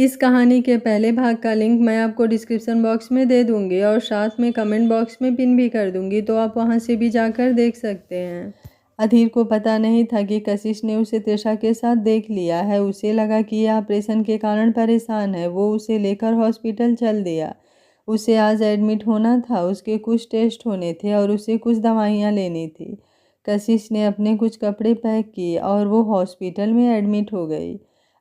इस कहानी के पहले भाग का लिंक मैं आपको डिस्क्रिप्शन बॉक्स में दे दूंगी और साथ में कमेंट बॉक्स में पिन भी कर दूंगी, तो आप वहां से भी जाकर देख सकते हैं। अधीर को पता नहीं था कि कशिश ने उसे त्रिशा के साथ देख लिया है। उसे लगा कि यह ऑपरेशन के कारण परेशान है। वो उसे लेकर हॉस्पिटल चल दिया। उसे आज एडमिट होना था, उसके कुछ टेस्ट होने थे और उसे कुछ दवाइयाँ लेनी थी। कशिश ने अपने कुछ कपड़े पैक किए और वो हॉस्पिटल में एडमिट हो गई।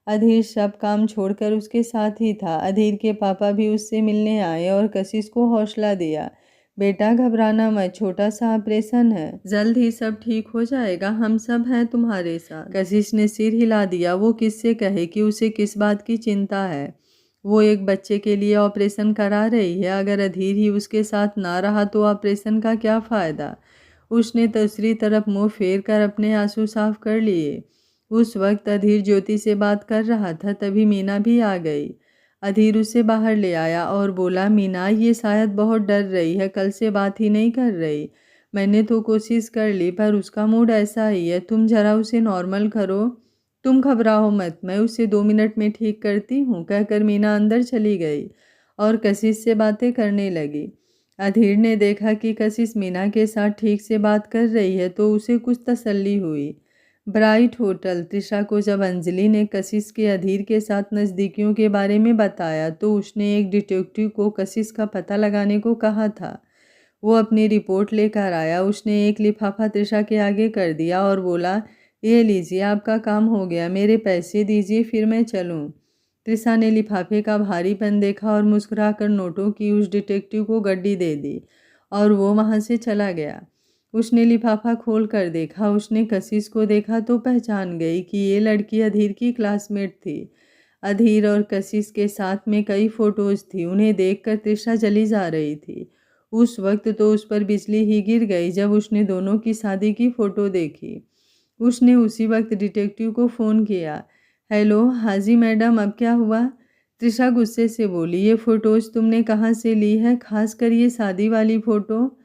अधीर सब काम छोड़कर उसके साथ ही था। अधीर के पापा भी उससे मिलने आए और कशिश को हौसला दिया। बेटा घबराना मत, छोटा सा ऑपरेशन है, जल्द ही सब ठीक हो जाएगा, हम सब हैं तुम्हारे साथ। कशिश ने सिर हिला दिया। वो किससे कहे कि उसे किस बात की चिंता है। वो एक बच्चे के लिए ऑपरेशन करा रही है। अगर अधीर ही उसके साथ ना रहा तो ऑपरेशन का क्या फ़ायदा। उसने दूसरी तरफ मुंह फेर कर अपने आंसू साफ कर लिए। उस वक्त अधीर ज्योति से बात कर रहा था, तभी मीना भी आ गई। अधीर उसे बाहर ले आया और बोला, मीना ये शायद बहुत डर रही है, कल से बात ही नहीं कर रही। मैंने तो कोशिश कर ली पर उसका मूड ऐसा ही है, तुम जरा उसे नॉर्मल करो। तुम घबराओ मत, मैं उसे 2 मिनट में ठीक करती हूँ, कहकर मीना अंदर चली गई और कशिश से बातें करने लगी। अधीर ने देखा कि कशिश मीना के साथ ठीक से बात कर रही है तो उसे कुछ तसल्ली हुई। Bright hotel. त्रिशा को जब अंजलि ने कशिश के अधीर के साथ नज़दीकियों के बारे में बताया तो उसने एक डिटेक्टिव को कशिश का पता लगाने को कहा था। वो अपनी रिपोर्ट लेकर आया। उसने एक लिफाफा त्रिशा के आगे कर दिया और बोला, ये लीजिए, आपका काम हो गया, मेरे पैसे दीजिए फिर मैं चलूँ। त्रिशा ने लिफाफे का भारीपन देखा और मुस्कुराकर नोटों की उस डिटेक्टिव को गड्डी दे दी और वो वहाँ से चला गया। उसने लिफाफा खोल कर देखा। उसने कशिश को देखा तो पहचान गई कि ये लड़की अधीर की क्लासमेट थी। अधीर और कशिश के साथ में कई फोटोज थी। उन्हें देखकर त्रिशा जली जा रही थी। उस वक्त तो उस पर बिजली ही गिर गई जब उसने दोनों की शादी की फ़ोटो देखी। उसने उसी वक्त डिटेक्टिव को फ़ोन किया। हेलो, हाँ जी मैडम, अब क्या हुआ? त्रिशा गुस्से से बोली, ये फ़ोटोज़ तुमने कहाँ से ली है, खासकर ये शादी वाली फ़ोटो?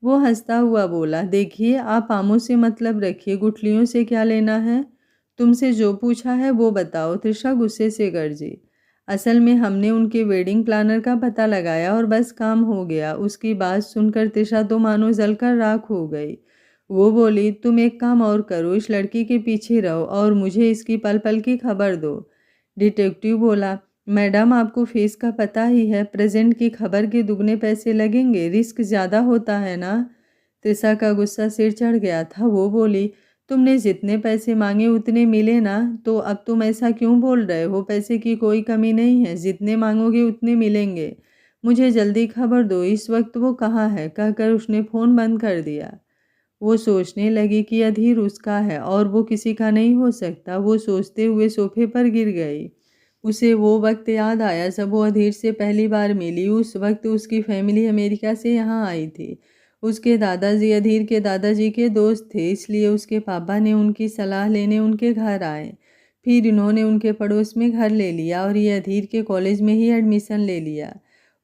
वो हंसता हुआ बोला, देखिए आप आमों से मतलब रखिए, गुठलियों से क्या लेना है। तुमसे जो पूछा है वो बताओ। त्रिशा गुस्से से गरजी। असल में हमने उनके वेडिंग प्लानर का पता लगाया और बस काम हो गया। उसकी बात सुनकर त्रिशा तो मानो जलकर राख हो गई। वो बोली, तुम एक काम और करो, इस लड़की के पीछे रहो और मुझे इसकी पल पल की खबर दो। डिटेक्टिव बोला, मैडम आपको फीस का पता ही है, प्रेजेंट की खबर के दुगने पैसे लगेंगे, रिस्क ज़्यादा होता है ना। त्रिशा का गुस्सा सिर चढ़ गया था। वो बोली, तुमने जितने पैसे मांगे उतने मिले ना, तो अब तुम ऐसा क्यों बोल रहे हो। पैसे की कोई कमी नहीं है, जितने मांगोगे उतने मिलेंगे। मुझे जल्दी खबर दो, इस वक्त वो कहाँ है, कहकर उसने फ़ोन बंद कर दिया। वो सोचने लगी कि अधीर उसका है और वो किसी का नहीं हो सकता। वो सोचते हुए सोफे पर गिर गई। उसे वो वक्त याद आया जब वो अधीर से पहली बार मिली। उस वक्त उसकी फैमिली अमेरिका से यहाँ आई थी। उसके दादाजी अधीर के दादाजी के दोस्त थे, इसलिए उसके पापा ने उनकी सलाह लेने उनके घर आए। फिर इन्होंने उनके पड़ोस में घर ले लिया और ये अधीर के कॉलेज में ही एडमिशन ले लिया।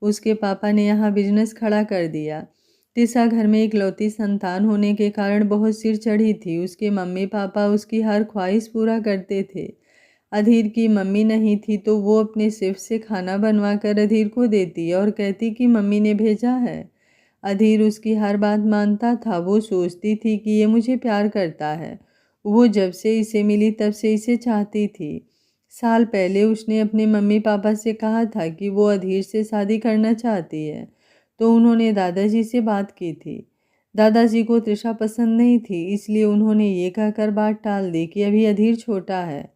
उसके पापा ने यहाँ बिजनेस खड़ा कर दिया। त्रिशा घर में इकलौती संतान होने के कारण बहुत सिर चढ़ी थी। उसके मम्मी पापा उसकी हर ख्वाहिश पूरा करते थे। अधीर की मम्मी नहीं थी तो वो अपने शिफ्ट से खाना बनवा कर अधीर को देती और कहती कि मम्मी ने भेजा है। अधीर उसकी हर बात मानता था। वो सोचती थी कि ये मुझे प्यार करता है। वो जब से इसे मिली तब से इसे चाहती थी। साल पहले उसने अपने मम्मी पापा से कहा था कि वो अधीर से शादी करना चाहती है, तो उन्होंने दादाजी से बात की थी। दादाजी को त्रिशा पसंद नहीं थी, इसलिए उन्होंने ये कहकर बात टाल दी कि अभी अधीर छोटा है।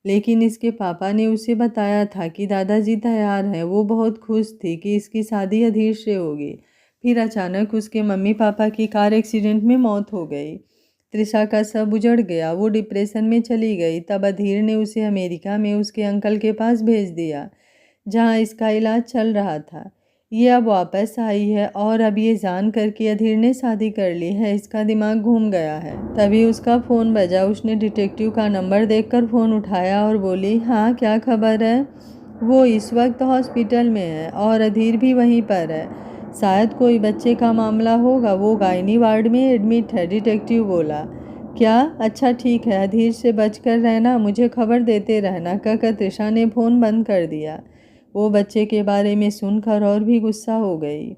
लेकिन इसके पापा ने उसे बताया था कि दादाजी तैयार हैं। वो बहुत खुश थी कि इसकी शादी अधीर से होगी। फिर अचानक उसके मम्मी पापा की कार एक्सीडेंट में मौत हो गई। त्रिशा का सब उजड़ गया। वो डिप्रेशन में चली गई। तब अधीर ने उसे अमेरिका में उसके अंकल के पास भेज दिया, जहाँ इसका इलाज चल रहा था। ये अब वापस आई है और अब ये जान कर कि अधीर ने शादी कर ली है, इसका दिमाग घूम गया है। तभी उसका फ़ोन बजा। उसने डिटेक्टिव का नंबर देखकर फ़ोन उठाया और बोली, हाँ क्या खबर है। वो इस वक्त हॉस्पिटल में है और अधीर भी वहीं पर है। शायद कोई बच्चे का मामला होगा, वो गायनी वार्ड में एडमिट है, डिटेक्टिव बोला। क्या? अच्छा ठीक है, अधीर से बचकर रहना, मुझे खबर देते रहना, कहकर तृषा ने फ़ोन बंद कर दिया। वो बच्चे के बारे में सुनकर और भी गुस्सा हो गई।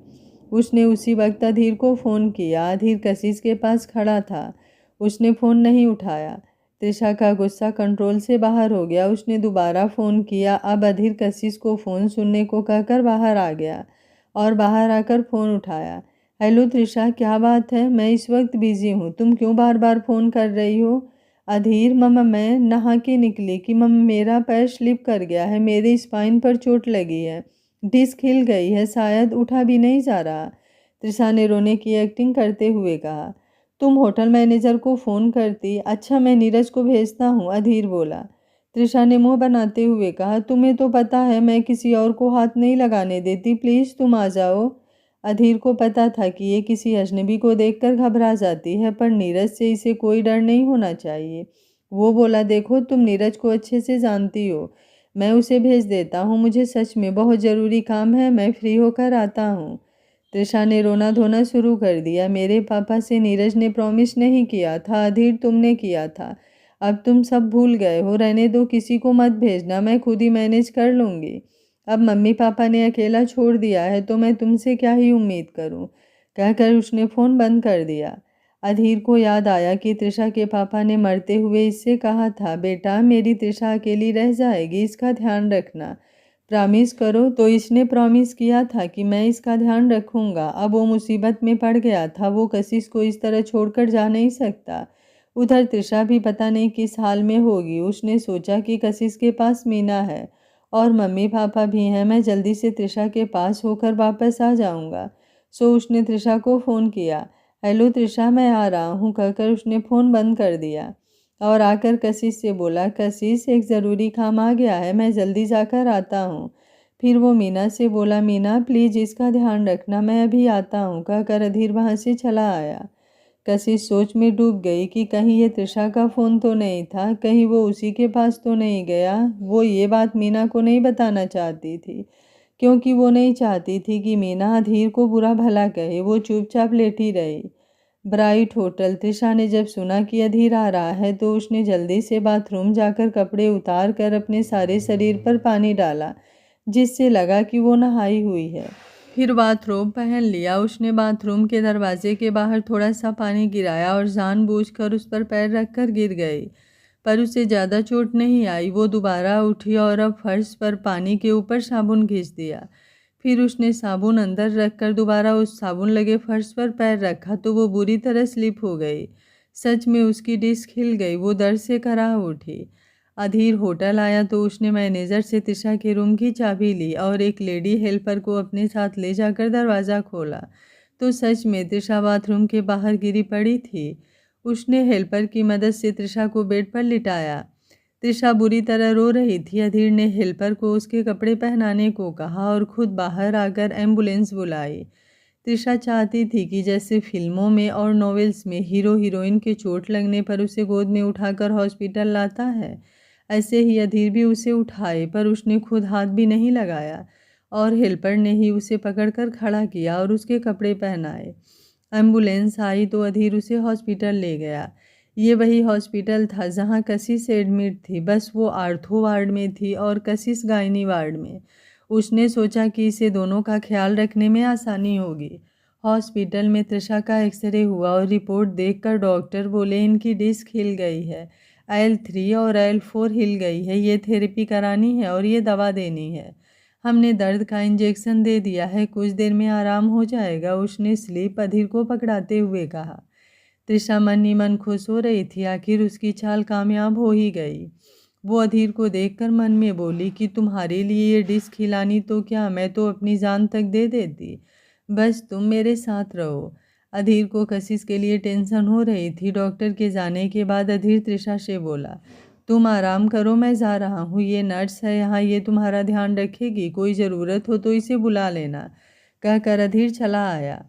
उसने उसी वक्त अधीर को फ़ोन किया। अधीर कशिश के पास खड़ा था। उसने फ़ोन नहीं उठाया। तृषा का गुस्सा कंट्रोल से बाहर हो गया। उसने दोबारा फ़ोन किया। अब अधीर कशिश को फ़ोन सुनने को कहकर बाहर आ गया और बाहर आकर फ़ोन उठाया। हेलो तृषा, क्या बात है? मैं इस वक्त बिज़ी हूँ, तुम क्यों बार बार फ़ोन कर रही हो? अधीर, मम्मा मैं नहा के निकली कि मम्मा मेरा पैर स्लिप कर गया है, मेरे स्पाइन पर चोट लगी है, डिस्क हिल गई है, शायद उठा भी नहीं जा रहा। तृषा ने रोने की एक्टिंग करते हुए कहा। तुम होटल मैनेजर को फ़ोन करती। अच्छा मैं नीरज को भेजता हूँ, अधीर बोला। तृषा ने मुंह बनाते हुए कहा, तुम्हें तो पता है मैं किसी और को हाथ नहीं लगाने देती, प्लीज़ तुम आ जाओ। अधीर को पता था कि ये किसी अजनबी को देखकर घबरा जाती है, पर नीरज से इसे कोई डर नहीं होना चाहिए। वो बोला, देखो तुम नीरज को अच्छे से जानती हो, मैं उसे भेज देता हूँ, मुझे सच में बहुत ज़रूरी काम है, मैं फ्री होकर आता हूँ। तृषा ने रोना धोना शुरू कर दिया। मेरे पापा से नीरज ने प्रॉमिस नहीं किया था अधीर, तुमने किया था। अब तुम सब भूल गए हो, रहने दो, किसी को मत भेजना, मैं खुद ही मैनेज कर लूँगी। अब मम्मी पापा ने अकेला छोड़ दिया है तो मैं तुमसे क्या ही उम्मीद करूं, कहकर उसने फ़ोन बंद कर दिया। अधीर को याद आया कि तृषा के पापा ने मरते हुए इससे कहा था, बेटा मेरी तृषा अकेली रह जाएगी, इसका ध्यान रखना, प्रॉमिस करो। तो इसने प्रॉमिस किया था कि मैं इसका ध्यान रखूंगा। अब वो मुसीबत में पड़ गया था, वो कशिश को इस तरह छोड़कर जा नहीं सकता। उधर तृषा भी पता नहीं किस हाल में होगी। उसने सोचा कि कशिश के पास मीना है और मम्मी पापा भी हैं, मैं जल्दी से तृषा के पास होकर वापस आ जाऊंगा। सो उसने तृषा को फ़ोन किया। हेलो तृषा, मैं आ रहा हूँ, कहकर उसने फ़ोन बंद कर दिया और आकर कशिश से बोला, कशिश एक ज़रूरी काम आ गया है, मैं जल्दी जाकर आता हूँ। फिर वो मीना से बोला, मीना प्लीज़ इसका ध्यान रखना, मैं अभी आता हूँ, कहकर अधीर वहाँ से चला आया। कशिश सोच में डूब गई कि कहीं ये तृषा का फ़ोन तो नहीं था, कहीं वो उसी के पास तो नहीं गया। वो ये बात मीना को नहीं बताना चाहती थी, क्योंकि वो नहीं चाहती थी कि मीना अधीर को बुरा भला कहे। वो चुपचाप लेटी रही। Bright hotel. तृषा ने जब सुना कि अधीर आ रहा है तो उसने जल्दी से बाथरूम जाकर कपड़े उतार कर अपने सारे शरीर पर पानी डाला, जिससे लगा कि वो नहाई हुई है। फिर बाथरोब पहन लिया। उसने बाथरूम के दरवाजे के बाहर थोड़ा सा पानी गिराया और जानबूझकर उस पर पैर रखकर गिर गई, पर उसे ज़्यादा चोट नहीं आई। वो दोबारा उठी और अब फर्श पर पानी के ऊपर साबुन घिस दिया। फिर उसने साबुन अंदर रखकर दोबारा उस साबुन लगे फर्श पर पैर रखा तो वो बुरी तरह स्लिप हो गई। सच में उसकी डिस्क हिल गई। वो दर्द से कराह उठी। अधीर होटल आया तो उसने मैनेजर से तृषा के रूम की चाबी ली और एक लेडी हेल्पर को अपने साथ ले जाकर दरवाज़ा खोला तो सच में तृषा बाथरूम के बाहर गिरी पड़ी थी। उसने हेल्पर की मदद से तृषा को बेड पर लिटाया। तृषा बुरी तरह रो रही थी। अधीर ने हेल्पर को उसके कपड़े पहनाने को कहा और खुद बाहर आकर एम्बुलेंस बुलाई। तृषा चाहती थी कि जैसे फिल्मों में और नॉवेल्स में हीरो हीरोइन के चोट लगने पर उसे गोद में उठाकर हॉस्पिटल लाता है, ऐसे ही अधीर भी उसे उठाए, पर उसने खुद हाथ भी नहीं लगाया और हेल्पर ने ही उसे पकड़कर खड़ा किया और उसके कपड़े पहनाए। एम्बुलेंस आई तो अधीर उसे हॉस्पिटल ले गया। ये वही हॉस्पिटल था जहाँ कशिश एडमिट थी, बस वो आर्थो वार्ड में थी और कशिश गायनी वार्ड में। उसने सोचा कि इसे दोनों का ख्याल रखने में आसानी होगी। हॉस्पिटल में तृषा का एक्सरे हुआ और रिपोर्ट देखकर डॉक्टर बोले, इनकी डिस्क हिल गई है, L3 और L4 हिल गई है, ये थेरेपी करानी है और ये दवा देनी है। हमने दर्द का इंजेक्शन दे दिया है, कुछ देर में आराम हो जाएगा, उसने स्लीप अधीर को पकड़ाते हुए कहा। तृषा मन ही मन खुश हो रही थी, आखिर उसकी चाल कामयाब हो ही गई। वो अधीर को देखकर मन में बोली कि तुम्हारे लिए ये डिस्क हिलानी तो क्या, मैं तो अपनी जान तक दे देती, बस तुम मेरे साथ रहो। अधीर को कशिश के लिए टेंशन हो रही थी। डॉक्टर के जाने के बाद अधीर तृषा से बोला, तुम आराम करो, मैं जा रहा हूँ, ये नर्स है यहाँ, ये तुम्हारा ध्यान रखेगी, कोई ज़रूरत हो तो इसे बुला लेना, कहकर अधीर चला आया।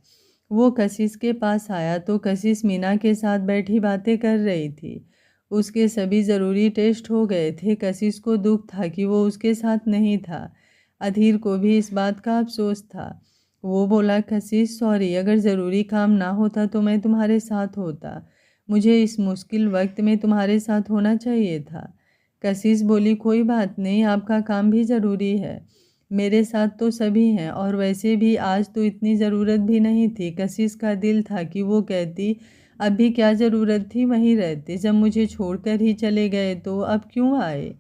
वो कशिश के पास आया तो कशिश मीना के साथ बैठी बातें कर रही थी। उसके सभी ज़रूरी टेस्ट हो गए थे। कशिश को दुख था कि वो उसके साथ नहीं था। अधीर को भी इस बात का अफसोस था। वो बोला, कशिश सॉरी, अगर ज़रूरी काम ना होता तो मैं तुम्हारे साथ होता। मुझे इस मुश्किल वक्त में तुम्हारे साथ होना चाहिए था। कशिश बोली, कोई बात नहीं, आपका काम भी ज़रूरी है। मेरे साथ तो सभी हैं और वैसे भी आज तो इतनी ज़रूरत भी नहीं थी। कशिश का दिल था कि वो कहती, अब भी क्या ज़रूरत थी, वहीं रहते। जब मुझे छोड़कर ही चले गए तो अब क्यों आए।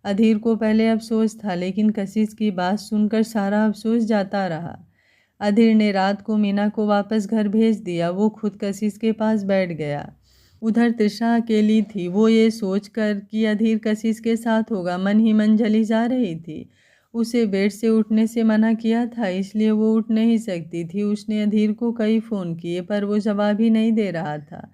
अधीर को पहले अफसोस था, लेकिन कशिश की बात सुनकर सारा अफसोस जाता रहा। अधीर ने रात को मीना को वापस घर भेज दिया। वो खुद कशिश के पास बैठ गया। उधर तृषा अकेली थी। वो ये सोचकर कि अधीर कशिश के साथ होगा, मन ही मन जली जा रही थी। उसे बेड से उठने से मना किया था, इसलिए वो उठ नहीं सकती थी। उसने अधीर को कई फ़ोन किए पर वो जवाब ही नहीं दे रहा था।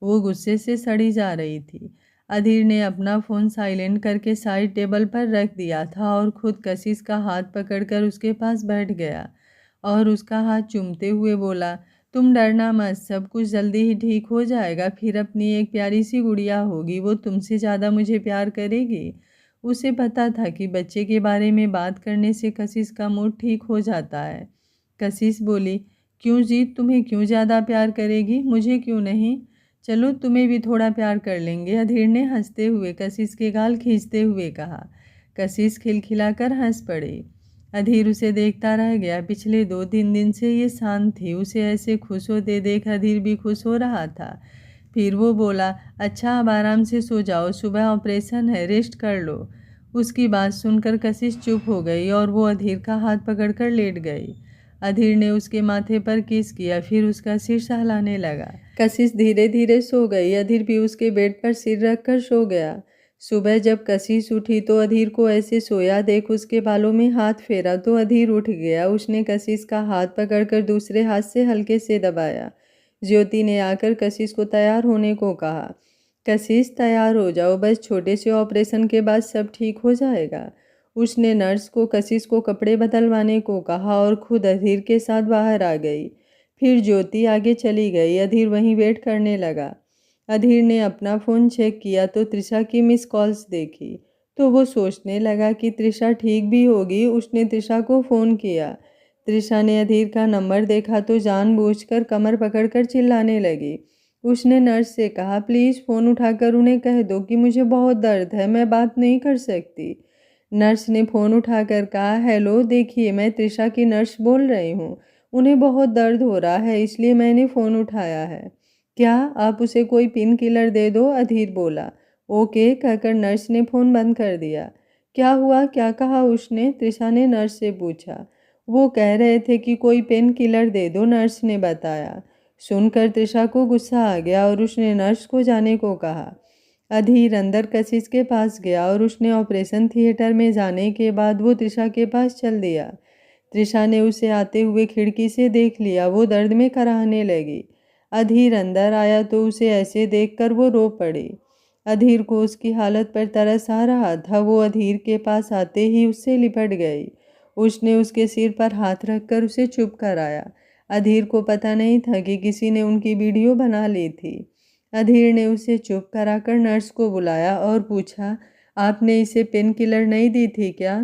वो गुस्से से सड़ी जा रही थी। अधीर ने अपना फ़ोन साइलेंट करके साइड टेबल पर रख दिया था और खुद कशिश का हाथ पकड़कर उसके पास बैठ गया और उसका हाथ चूमते हुए बोला, तुम डरना मत, सब कुछ जल्दी ही ठीक हो जाएगा। फिर अपनी एक प्यारी सी गुड़िया होगी, वो तुमसे ज़्यादा मुझे प्यार करेगी। उसे पता था कि बच्चे के बारे में बात करने से कशिश का मूड ठीक हो जाता है। कशिश बोली, क्यों जीत, तुम्हें क्यों ज़्यादा प्यार करेगी, मुझे क्यों नहीं। चलो तुम्हें भी थोड़ा प्यार कर लेंगे। अधीर ने हंसते हुए कशिश के गाल खींचते हुए कहा। कशिश खिलखिलाकर हंस पड़ी। अधीर उसे देखता रह गया। पिछले 2-3 दिन से ये शांत थी। उसे ऐसे खुश होते देख अधीर भी खुश हो रहा था। फिर वो बोला, अच्छा अब आराम से सो जाओ, सुबह ऑपरेशन है, रेस्ट कर लो। उसकी बात सुनकर कशिश चुप हो गई और वो अधीर का हाथ पकड़कर लेट गई। अधीर ने उसके माथे पर किस किया, फिर उसका सिर सहलाने लगा। कशिश धीरे धीरे सो गई। अधीर भी उसके बेड पर सिर रखकर सो गया। सुबह जब कशिश उठी तो अधीर को ऐसे सोया देख उसके बालों में हाथ फेरा तो अधीर उठ गया। उसने कशिश का हाथ पकड़कर दूसरे हाथ से हल्के से दबाया। ज्योति ने आकर कशिश को तैयार होने को कहा। कशिश तैयार हो जाओ, बस छोटे से ऑपरेशन के बाद सब ठीक हो जाएगा। उसने नर्स को कशिश को कपड़े बदलवाने को कहा और खुद अधीर के साथ बाहर आ गई। फिर ज्योति आगे चली गई। अधीर वहीं वेट करने लगा। अधीर ने अपना फ़ोन चेक किया तो तृषा की मिस कॉल्स देखी तो वो सोचने लगा कि तृषा ठीक भी होगी। उसने तृषा को फ़ोन किया। तृषा ने अधीर का नंबर देखा तो जानबूझकर कमर पकड़कर चिल्लाने लगी। उसने नर्स से कहा, प्लीज़ फ़ोन उठाकर उन्हें कह दो कि मुझे बहुत दर्द है, मैं बात नहीं कर सकती। नर्स ने फ़ोन उठाकर कहा, हेलो, देखिए मैं तृषा की नर्स बोल रही हूँ। उन्हें बहुत दर्द हो रहा है, इसलिए मैंने फ़ोन उठाया है। क्या आप उसे कोई पिन किलर दे दो, अधीर बोला। ओके कहकर नर्स ने फ़ोन बंद कर दिया। क्या हुआ, क्या कहा उसने, तृषा ने नर्स से पूछा। वो कह रहे थे कि कोई पेन किलर दे दो, नर्स ने बताया। सुनकर तृषा को गुस्सा आ गया और उसने नर्स को जाने को कहा। अधीर अंदर कशिश के पास गया और उसने ऑपरेशन थिएटर में जाने के बाद वो तृषा के पास चल दिया। तृषा ने उसे आते हुए खिड़की से देख लिया। वो दर्द में कराहने लगी। अधीर अंदर आया तो उसे ऐसे देखकर वो रो पड़ी। अधीर को उसकी हालत पर तरस आ रहा था। वो अधीर के पास आते ही उससे लिपट गई। उसने उसके सिर पर हाथ रखकर उसे चुप कराया। अधीर को पता नहीं था कि किसी ने उनकी वीडियो बना ली थी। अधीर ने उसे चुप कराकर नर्स को बुलाया और पूछा, आपने इसे पेन किलर नहीं दी थी क्या?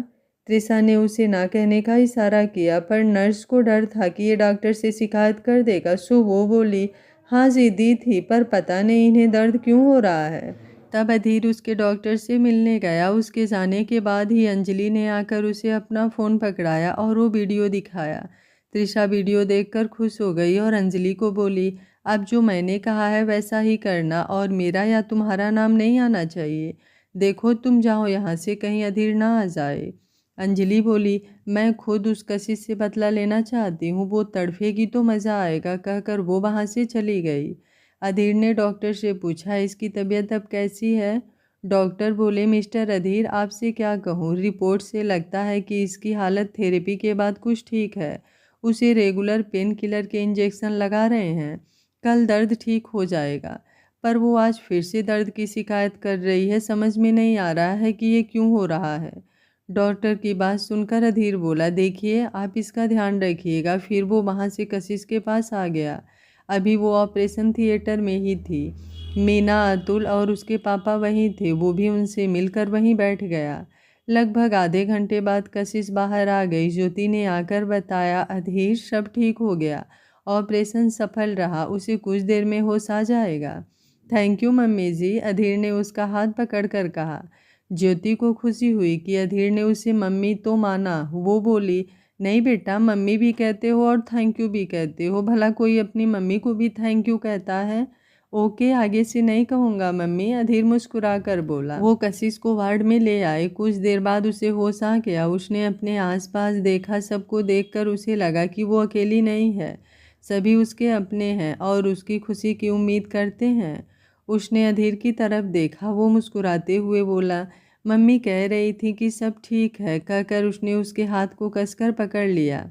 तृषा ने उसे ना कहने का इशारा किया पर नर्स को डर था कि ये डॉक्टर से शिकायत कर देगा, सो वो बोली, हाँ जी दी थी, पर पता नहीं इन्हें दर्द क्यों हो रहा है। तब अधीर उसके डॉक्टर से मिलने गया। उसके जाने के बाद ही अंजलि ने आकर उसे अपना फ़ोन पकड़ाया और वो वीडियो दिखाया। तृषा वीडियो देखकर खुश हो गई और अंजलि को बोली, अब जो मैंने कहा है वैसा ही करना और मेरा या तुम्हारा नाम नहीं आना चाहिए। देखो तुम जाओ यहाँ से, कहीं अधीर ना आ जाए। अंजलि बोली, मैं खुद उस कशिश से बदला लेना चाहती हूँ, वो तड़फेगी तो मज़ा आएगा, कहकर वो वहाँ से चली गई। अधीर ने डॉक्टर से पूछा, इसकी तबीयत अब कैसी है? डॉक्टर बोले, मिस्टर अधीर आपसे क्या कहूँ, रिपोर्ट से लगता है कि इसकी हालत थेरेपी के बाद कुछ ठीक है। उसे रेगुलर पेन किलर के इंजेक्शन लगा रहे हैं, कल दर्द ठीक हो जाएगा। पर वो आज फिर से दर्द की शिकायत कर रही है। समझ में नहीं आ रहा है कि ये क्यों हो रहा है। डॉक्टर की बात सुनकर अधीर बोला, देखिए आप इसका ध्यान रखिएगा। फिर वो वहाँ से कशिश के पास आ गया। अभी वो ऑपरेशन थिएटर में ही थी। मीना, अतुल और उसके पापा वहीं थे। वो भी उनसे मिलकर वहीं बैठ गया। लगभग आधे घंटे बाद कशिश बाहर आ गई। ज्योति ने आकर बताया, अधीर सब ठीक हो गया, ऑपरेशन सफल रहा, उसे कुछ देर में होश आ जाएगा। थैंक यू मम्मी जी, अधीर ने उसका हाथ पकड़कर कहा। ज्योति को खुशी हुई कि अधीर ने उसे मम्मी तो माना। वो बोली, नहीं बेटा, मम्मी भी कहते हो और थैंक यू भी कहते हो, भला कोई अपनी मम्मी को भी थैंक यू कहता है? ओके, आगे से नहीं कहूँगा मम्मी, अधीर मुस्कुरा कर बोला। वो कशिश को वार्ड में ले आए। कुछ देर बाद उसे होश आ गया। उसने अपने आसपास देखा। सबको देखकर उसे लगा कि वो अकेली नहीं है, सभी उसके अपने हैं और उसकी खुशी की उम्मीद करते हैं। उसने अधीर की तरफ देखा। वो मुस्कुराते हुए बोला, मम्मी कह रही थी कि सब ठीक है, कहकर उसने उसके हाथ को कसकर पकड़ लिया।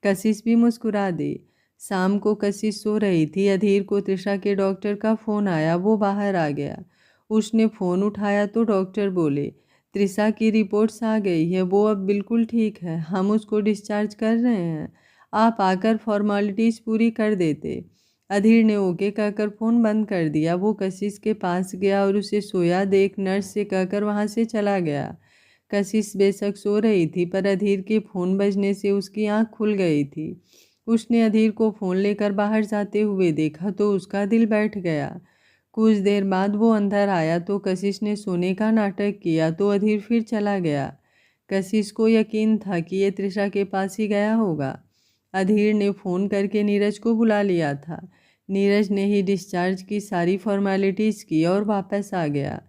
कशिश भी मुस्कुरा दी। शाम को कशिश सो रही थी। अधीर को तृषा के डॉक्टर का फ़ोन आया। वो बाहर आ गया। उसने फ़ोन उठाया तो डॉक्टर बोले, तृषा की रिपोर्ट्स आ गई है, वो अब बिल्कुल ठीक है, हम उसको डिस्चार्ज कर रहे हैं, आप आकर फॉर्मेलिटीज़ पूरी कर देते। अधीर ने ओके कहकर फ़ोन बंद कर दिया। वो कशिश के पास गया और उसे सोया देख नर्स से कहकर वहाँ से चला गया। कशिश बेशक सो रही थी, पर अधीर के फ़ोन बजने से उसकी आँख खुल गई थी। उसने अधीर को फ़ोन लेकर बाहर जाते हुए देखा तो उसका दिल बैठ गया। कुछ देर बाद वो अंदर आया तो कशिश ने सोने का नाटक किया तो अधीर फिर चला गया। कशिश को यकीन था कि ये तृषा के पास ही गया होगा। अधीर ने फ़ोन करके नीरज को बुला लिया था। नीरज ने ही डिस्चार्ज की सारी फॉर्मेलिटीज़ की और वापस आ गया।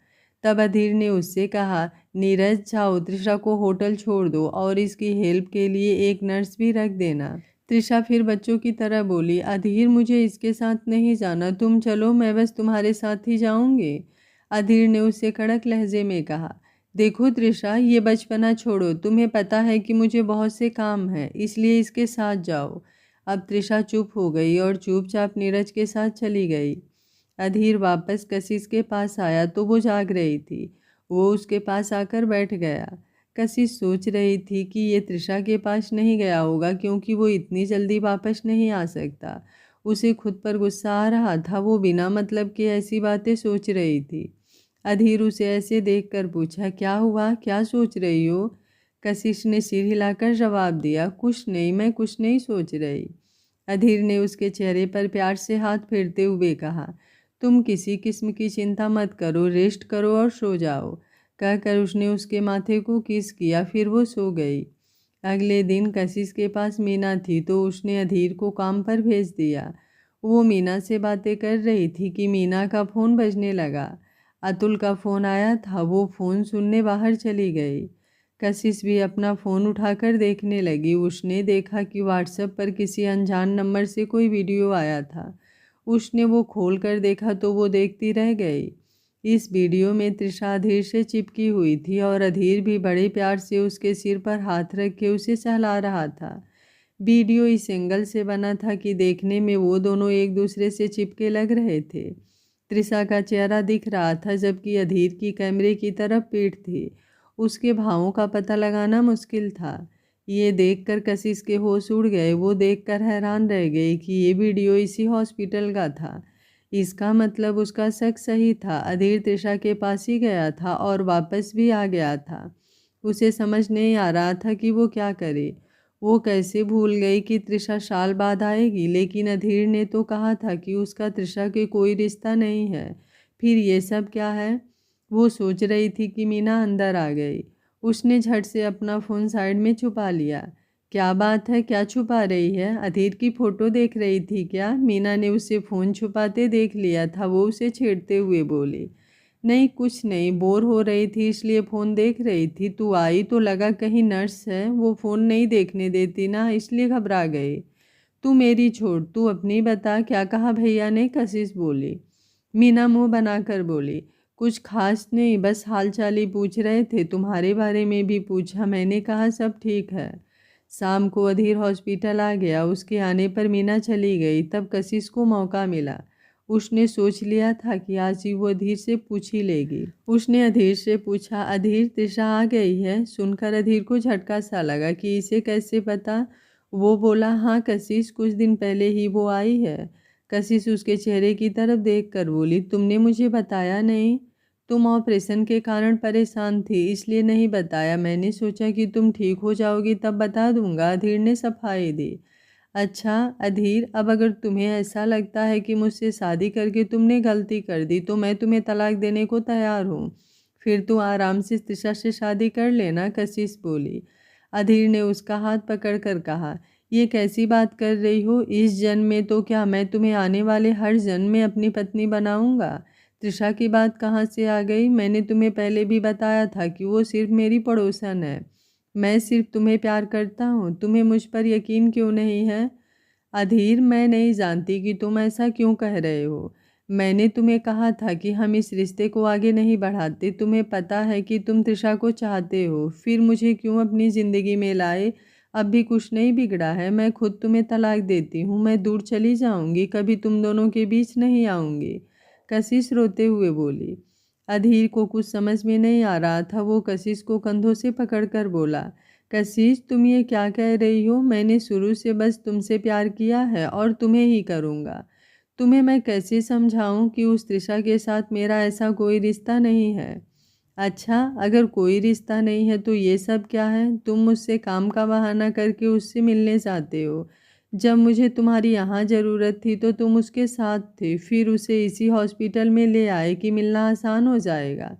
तब अधीर ने उससे कहा, नीरज जाओ, तृषा को होटल छोड़ दो और इसकी हेल्प के लिए एक नर्स भी रख देना। तृषा फिर बच्चों की तरह बोली, अधीर मुझे इसके साथ नहीं जाना, तुम चलो, मैं बस तुम्हारे साथ ही जाऊंगी। अधीर ने उससे कड़क लहजे में कहा, देखो तृषा, ये बचपना छोड़ो, तुम्हें पता है कि मुझे बहुत से काम हैं, इसलिए इसके साथ जाओ। अब तृषा चुप हो गई और चुपचाप नीरज के साथ चली गई। अधीर वापस कशिश के पास आया तो वो जाग रही थी। वो उसके पास आकर बैठ गया। कशिश सोच रही थी कि ये तृषा के पास नहीं गया होगा क्योंकि वो इतनी जल्दी वापस नहीं आ सकता। उसे खुद पर गुस्सा आ रहा था। वो बिना मतलब के ऐसी बातें सोच रही थी। अधीर उसे ऐसे देखकर पूछा, क्या हुआ, क्या सोच रही हो? कशिश ने सिर हिलाकर जवाब दिया, कुछ नहीं, मैं कुछ नहीं सोच रही। अधीर ने उसके चेहरे पर प्यार से हाथ फेरते हुए कहा, तुम किसी किस्म की चिंता मत करो, रेस्ट करो और सो जाओ। कहकर उसने उसके माथे को किस किया, फिर वो सो गई। अगले दिन कशिश के पास मीना थी तो उसने अधीर को काम पर भेज दिया। वो मीना से बातें कर रही थी कि मीना का फ़ोन बजने लगा। अतुल का फ़ोन आया था। वो फ़ोन सुनने बाहर चली गई। कशिश भी अपना फ़ोन उठाकर देखने लगी। उसने देखा कि व्हाट्सएप पर किसी अनजान नंबर से कोई वीडियो आया था। उसने वो खोल कर देखा तो वो देखती रह गई। इस वीडियो में तृषा अधीर से चिपकी हुई थी और अधीर भी बड़े प्यार से उसके सिर पर हाथ रख के उसे सहला रहा था। वीडियो इस एंगल से बना था कि देखने में वो दोनों एक दूसरे से चिपके लग रहे थे। तृषा का चेहरा दिख रहा था जबकि अधीर की कैमरे की तरफ पीठ थी। उसके भावों का पता लगाना मुश्किल था। ये देखकर कशिश के होश उड़ गए। वो देखकर हैरान रह गई कि ये वीडियो इसी हॉस्पिटल का था। इसका मतलब उसका शक सही था। अधीर तृषा के पास ही गया था और वापस भी आ गया था। उसे समझ नहीं आ रहा था कि वो क्या करे। वो कैसे भूल गई कि तृषा साल बाद आएगी, लेकिन अधीर ने तो कहा था कि उसका तृषा के कोई रिश्ता नहीं है। फिर ये सब क्या है? वो सोच रही थी कि मीना अंदर आ गई। उसने झट से अपना फ़ोन साइड में छुपा लिया। क्या बात है, क्या छुपा रही है? अधीर की फ़ोटो देख रही थी क्या? मीना ने उसे फ़ोन छुपाते देख लिया था। वो उसे छेड़ते हुए बोली, नहीं कुछ नहीं, बोर हो रही थी इसलिए फ़ोन देख रही थी। तू आई तो लगा कहीं नर्स है, वो फ़ोन नहीं देखने देती ना, इसलिए घबरा गई। तू मेरी छोड़, तू अपनी बता, क्या कहा भैया ने? कशिश बोली। मीना मुंह बनाकर बोली, कुछ खास नहीं, बस हाल चाल ही पूछ रहे थे, तुम्हारे बारे में भी पूछा, मैंने कहा सब ठीक है। शाम को अधीर हॉस्पिटल आ गया। उसके आने पर मीना चली गई। तब कशिश को मौका मिला। उसने सोच लिया था कि आज ही वो अधीर से पूछ ही लेगी। उसने अधीर से पूछा, अधीर तृषा आ गई है? सुनकर अधीर को झटका सा लगा कि इसे कैसे पता। वो बोला, हाँ कशिश, कुछ दिन पहले ही वो आई है। कशिश उसके चेहरे की तरफ देखकर बोली, तुमने मुझे बताया नहीं? तुम ऑपरेशन के कारण परेशान थी इसलिए नहीं बताया। मैंने सोचा कि तुम ठीक हो जाओगी तब बता दूंगा। अधीर ने सफाई दी। अच्छा अधीर, अब अगर तुम्हें ऐसा लगता है कि मुझसे शादी करके तुमने गलती कर दी तो मैं तुम्हें तलाक देने को तैयार हूँ। फिर तू आराम से त्रिशा से शादी कर लेना, कशिश बोली। अधीर ने उसका हाथ पकड़ कर कहा, ये कैसी बात कर रही हो? इस जन्म में तो क्या, मैं तुम्हें आने वाले हर जन्म में अपनी पत्नी बनाऊंगा। त्रिशा की बात कहाँ से आ गई? मैंने तुम्हें पहले भी बताया था कि वो सिर्फ मेरी पड़ोसन है। मैं सिर्फ तुम्हें प्यार करता हूँ, तुम्हें मुझ पर यकीन क्यों नहीं है? अधीर, मैं नहीं जानती कि तुम ऐसा क्यों कह रहे हो। मैंने तुम्हें कहा था कि हम इस रिश्ते को आगे नहीं बढ़ाते। तुम्हें पता है कि तुम त्रिशा को चाहते हो, फिर मुझे क्यों अपनी ज़िंदगी में लाए? अब भी कुछ नहीं बिगड़ा है, मैं खुद तुम्हें तलाक देती हूँ, मैं दूर चली जाऊँगी, कभी तुम दोनों के बीच नहीं आऊँगी, कशिश रोते हुए बोली। अधीर को कुछ समझ में नहीं आ रहा था। वो कशिश को कंधों से पकड़कर बोला, कशिश तुम ये क्या कह रही हो? मैंने शुरू से बस तुमसे प्यार किया है और तुम्हें ही करूँगा। तुम्हें मैं कैसे समझाऊं कि उस त्रिशा के साथ मेरा ऐसा कोई रिश्ता नहीं है। अच्छा, अगर कोई रिश्ता नहीं है तो ये सब क्या है? तुम मुझसे काम का बहाना करके उससे मिलने जाते हो। जब मुझे तुम्हारी यहाँ ज़रूरत थी तो तुम उसके साथ थे, फिर उसे इसी हॉस्पिटल में ले आए कि मिलना आसान हो जाएगा।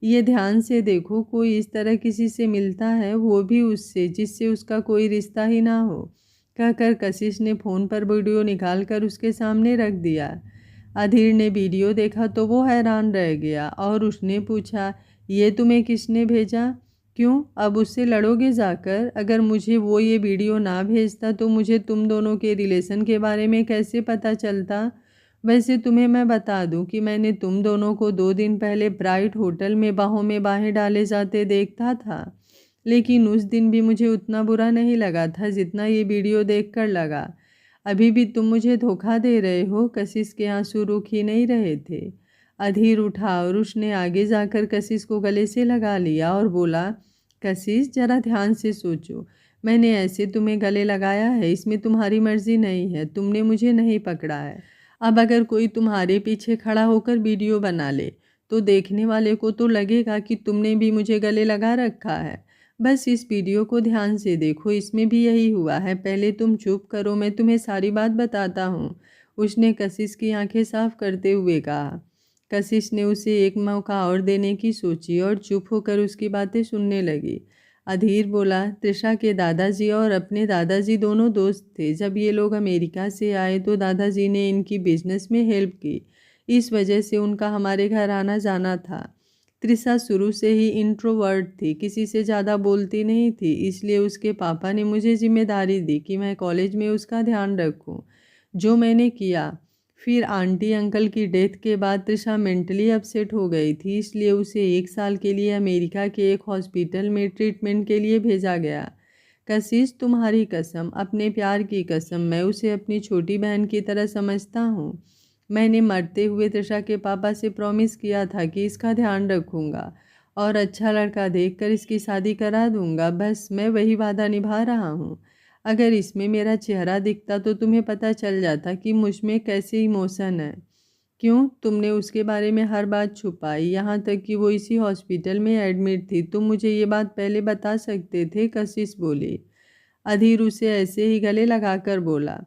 ये ध्यान से देखो, कोई इस तरह किसी से मिलता है, वो भी उससे जिससे उसका कोई रिश्ता ही ना हो। कहकर कशिश ने फ़ोन पर वीडियो निकाल कर उसके सामने रख दिया। अधीर ने वीडियो देखा तो वो हैरान रह गया और उसने पूछा, ये तुम्हें किसने भेजा? क्यों, अब उससे लड़ोगे जाकर? अगर मुझे वो ये वीडियो ना भेजता तो मुझे तुम दोनों के रिलेशन के बारे में कैसे पता चलता? वैसे तुम्हें मैं बता दूं कि मैंने तुम दोनों को 2 दिन पहले ब्राइट होटल में बाहों में बाहें डाले जाते देखा था, लेकिन उस दिन भी मुझे उतना बुरा नहीं लगा था जितना ये वीडियो देखकर लगा। अभी भी तुम मुझे धोखा दे रहे हो। कशिश के आंसू रुक ही नहीं रहे थे। अधीर उठा और उसने आगे जाकर कशिश को गले से लगा लिया और बोला, कशिश जरा ध्यान से सोचो, मैंने ऐसे तुम्हें गले लगाया है, इसमें तुम्हारी मर्जी नहीं है, तुमने मुझे नहीं पकड़ा है। अब अगर कोई तुम्हारे पीछे खड़ा होकर वीडियो बना ले तो देखने वाले को तो लगेगा कि तुमने भी मुझे गले लगा रखा है। बस इस वीडियो को ध्यान से देखो, इसमें भी यही हुआ है। पहले तुम चुप करो, मैं तुम्हें सारी बात बताता हूँ, उसने कशिश की आंखें साफ करते हुए कहा। कशिश ने उसे एक मौका और देने की सोची और चुप होकर उसकी बातें सुनने लगी। अधीर बोला, त्रिशा के दादाजी और अपने दादाजी दोनों दोस्त थे। जब ये लोग अमेरिका से आए तो दादाजी ने इनकी बिजनेस में हेल्प की, इस वजह से उनका हमारे घर आना जाना था। त्रिशा शुरू से ही इंट्रोवर्ट थी, किसी से ज़्यादा बोलती नहीं थी, इसलिए उसके पापा ने मुझे जिम्मेदारी दी कि मैं कॉलेज में उसका ध्यान रखूं, जो मैंने किया। फिर आंटी अंकल की डेथ के बाद त्रिशा मेंटली अपसेट हो गई थी, इसलिए उसे 1 साल के लिए अमेरिका के एक हॉस्पिटल में ट्रीटमेंट के लिए भेजा गया। कशिश, तुम्हारी कसम, अपने प्यार की कसम, मैं उसे अपनी छोटी बहन की तरह समझता हूँ। मैंने मरते हुए त्रिशा के पापा से प्रॉमिस किया था कि इसका ध्यान रखूँगा और अच्छा लड़का देखकर इसकी शादी करा दूँगा। बस मैं वही वादा निभा रहा हूँ। अगर इसमें मेरा चेहरा दिखता तो तुम्हें पता चल जाता कि मुझ में कैसे इमोशन है। क्यों, तुमने उसके बारे में हर बात छुपाई, यहाँ तक कि वो इसी हॉस्पिटल में एडमिट थी। तुम मुझे ये बात पहले बता सकते थे, कशिश बोली। अधीर उसे ऐसे ही गले लगाकर बोला,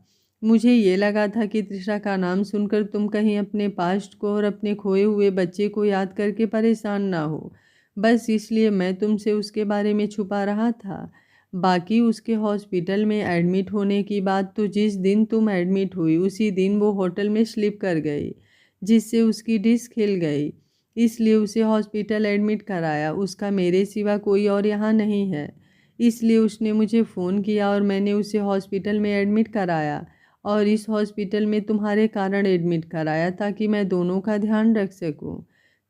मुझे ये लगा था कि त्रिशा का नाम सुनकर तुम कहीं अपने पास्ट को और अपने खोए हुए बच्चे को याद करके परेशान ना हो, बस इसलिए मैं तुमसे उसके बारे में छुपा रहा था। बाकी उसके हॉस्पिटल में एडमिट होने की बात, तो जिस दिन तुम एडमिट हुई उसी दिन वो होटल में स्लिप कर गई, जिससे उसकी डिस्क हिल गई, इसलिए उसे हॉस्पिटल एडमिट कराया। उसका मेरे सिवा कोई और यहाँ नहीं है, इसलिए उसने मुझे फ़ोन किया और मैंने उसे हॉस्पिटल में एडमिट कराया और इस हॉस्पिटल में तुम्हारे कारण एडमिट कराया ताकि मैं दोनों का ध्यान रख सकूं।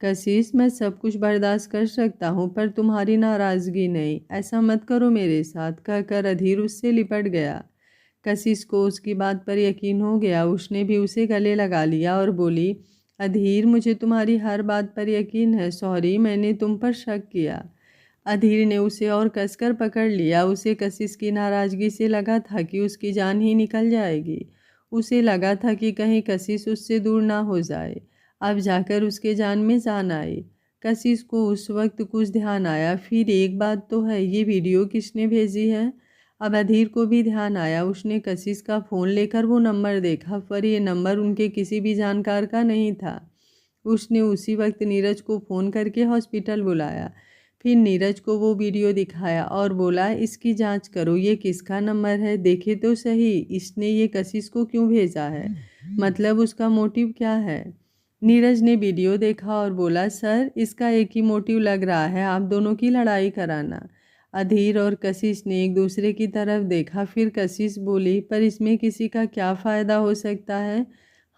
कशिश, मैं सब कुछ बर्दाश्त कर सकता हूं पर तुम्हारी नाराज़गी नहीं, ऐसा मत करो मेरे साथ, कहकर अधीर उससे लिपट गया। कशिश को उसकी बात पर यकीन हो गया, उसने भी उसे गले लगा लिया और बोली, अधीर, मुझे तुम्हारी हर बात पर यकीन है, सॉरी मैंने तुम पर शक किया। अधीर ने उसे और कसकर पकड़ लिया। उसे कशिश की नाराज़गी से लगा था कि उसकी जान ही निकल जाएगी। उसे लगा था कि कहीं कशिश उससे दूर ना हो जाए। अब जाकर उसके जान में जान आई। कशिश को उस वक्त कुछ ध्यान आया, फिर एक बात तो है, ये वीडियो किसने भेजी है? अब अधीर को भी ध्यान आया। उसने कशिश का फ़ोन लेकर वो नंबर देखा, पर ये नंबर उनके किसी भी जानकार का नहीं था। उसने उसी वक्त नीरज को फ़ोन करके हॉस्पिटल बुलाया। फिर नीरज को वो वीडियो दिखाया और बोला, इसकी जांच करो, ये किसका नंबर है, देखे तो सही, इसने ये कशिश को क्यों भेजा है, मतलब उसका मोटिव क्या है। नीरज ने वीडियो देखा और बोला, सर इसका एक ही मोटिव लग रहा है, आप दोनों की लड़ाई कराना। अधीर और कशिश ने एक दूसरे की तरफ देखा। फिर कशिश बोली, पर इसमें किसी का क्या फ़ायदा हो सकता है।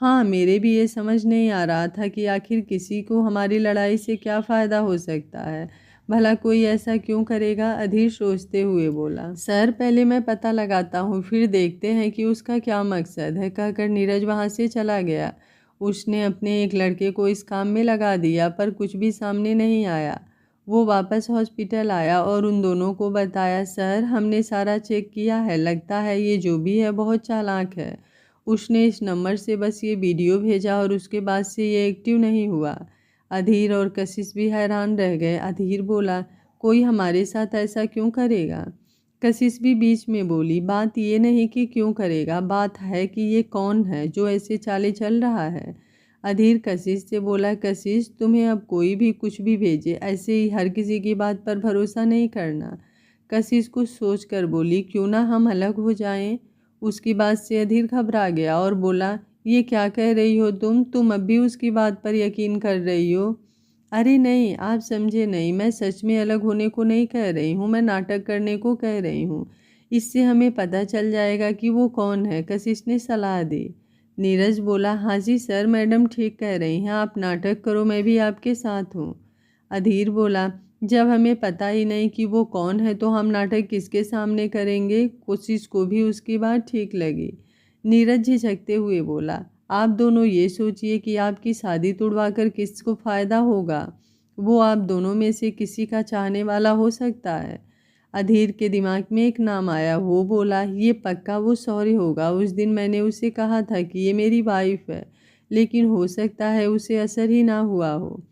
हाँ, मेरे भी ये समझ नहीं आ रहा था कि आखिर किसी को हमारी लड़ाई से क्या फ़ायदा हो सकता है, भला कोई ऐसा क्यों करेगा। अधीर सोचते हुए बोला, सर पहले मैं पता लगाता हूँ, फिर देखते हैं कि उसका क्या मकसद है। कहकर नीरज वहाँ से चला गया। उसने अपने एक लड़के को इस काम में लगा दिया, पर कुछ भी सामने नहीं आया। वो वापस हॉस्पिटल आया और उन दोनों को बताया, सर हमने सारा चेक किया है, लगता है ये जो भी है बहुत चालाक है। उसने इस नंबर से बस ये वीडियो भेजा और उसके बाद से ये एक्टिव नहीं हुआ। अधीर और कशिश भी हैरान रह गए। अधीर बोला, कोई हमारे साथ ऐसा क्यों करेगा। कशिश भी बीच में बोली, बात ये नहीं कि क्यों करेगा, बात है कि ये कौन है जो ऐसे चाले चल रहा है। अधीर कशिश से बोला, कशिश तुम्हें अब कोई भी कुछ भी भेजे, ऐसे ही हर किसी की बात पर भरोसा नहीं करना। कशिश कुछ सोच कर बोली, क्यों ना हम अलग हो जाएं। उसकी बात से अधीर घबरा गया और बोला, ये क्या कह रही हो तुम अब भी उसकी बात पर यकीन कर रही हो। अरे नहीं, आप समझे नहीं, मैं सच में अलग होने को नहीं कह रही हूँ, मैं नाटक करने को कह रही हूँ। इससे हमें पता चल जाएगा कि वो कौन है, कशिश ने सलाह दी। नीरज बोला, हाँ जी सर, मैडम ठीक कह रही हैं, आप नाटक करो, मैं भी आपके साथ हूँ। अधीर बोला, जब हमें पता ही नहीं कि वो कौन है तो हम नाटक किसके सामने करेंगे। कशिश को भी उसकी बात ठीक लगी। नीरज झिझकते हुए बोला, आप दोनों ये सोचिए कि आपकी शादी तुड़वाकर किसको फ़ायदा होगा। वो आप दोनों में से किसी का चाहने वाला हो सकता है। अधीर के दिमाग में एक नाम आया। वो बोला, ये पक्का वो शौर्य होगा। उस दिन मैंने उसे कहा था कि ये मेरी वाइफ है, लेकिन हो सकता है उसे असर ही ना हुआ हो।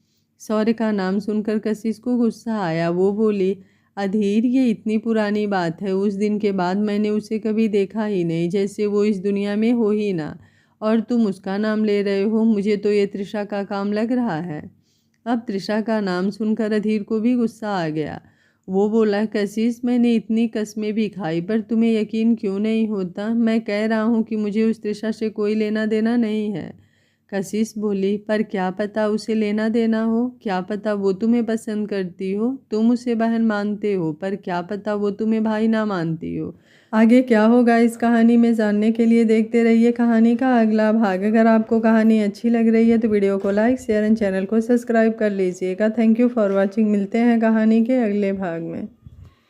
शौर्य का नाम सुनकर कशिश को गुस्सा आया। वो बोली, अधीर ये इतनी पुरानी बात है, उस दिन के बाद मैंने उसे कभी देखा ही नहीं, जैसे वो इस दुनिया में हो ही ना, और तुम उसका नाम ले रहे हो। मुझे तो ये तृषा का काम लग रहा है। अब तृषा का नाम सुनकर अधीर को भी गुस्सा आ गया। वो बोला, कशिश मैंने इतनी कस्में भी खाई, पर तुम्हें यकीन क्यों नहीं होता। मैं कह रहा हूँ कि मुझे उस तृषा से कोई लेना देना नहीं है। कशिश बोली, पर क्या पता उसे लेना देना हो, क्या पता वो तुम्हें पसंद करती हो, तुम उसे बहन मानते हो, पर क्या पता वो तुम्हें भाई ना मानती हो। आगे क्या होगा इस कहानी में जानने के लिए देखते रहिए कहानी का अगला भाग। अगर आपको कहानी अच्छी लग रही है तो वीडियो को लाइक, शेयर एंड चैनल को सब्सक्राइब कर लीजिएगा। Thank you for watching. मिलते हैं कहानी के अगले भाग में।